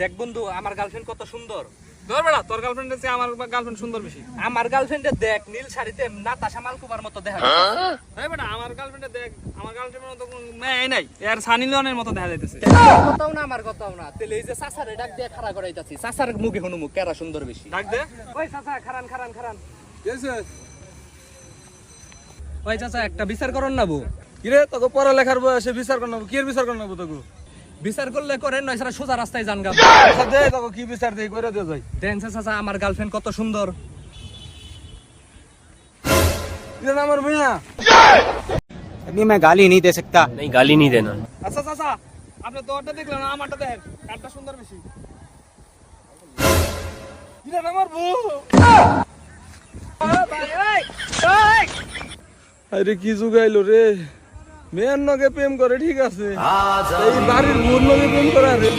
দেখ বন্ধু আমার গার্লফ্রেন্ড কত সুন্দর। ধর বেটা, তোর গার্লফ্রেন্ডের চেয়ে আমার গার্লফ্রেন্ড সুন্দর বেশি। আমার গার্লফ্রেন্ডে দেখ নীল শাড়িতে নাতাশা মালকুমার মতো দেখা যাচ্ছে। এই বেটা, আমার গার্লফ্রেন্ডে দেখ, আমার গার্লফ্রেন্ডের মতো কোনো মেয়ে নাই, এর সানি লিওনের মতো দেখা যাইতেছে। কথাও না আমার কথাও না, তাহলে এই যে চাচারে ডাক দিয়ে খাড়া করাইতাছি, চাচার মুখে হনু মুখ কেরা সুন্দর বেশি। ডাক দে। ওই চাচা খারান খারান খারান। কি হইছে? ওই চাচা একটা বিচার করন না বউ। কিরে তোকে পড়ালেখার বয়সে বিচার করব? কি এর বিচার করব তোকে? বিচার করলে করেন, নয় সারা সোজা রাস্তায় যান গা। আচ্ছা দে, তোকে কি বিচার দেই কইরা দে যাই। দেন চাচা আমার গার্লফ্রেন্ড কত সুন্দর। এটা আমার মিয়া। अभी मैं गाली नहीं दे सकता। नहीं गाली नहीं देना। আচ্ছা চাচা, আপনি তোরটা দেখলেন না, আমারটা দেখেন, কারটা সুন্দর বেশি। এটা আমার বউ। আরে কি জুগাইলো রে, মেয়ের নগে প্রেম করে ঠিক আছে, এই বাড়ির বোন নগে প্রেম করে রে।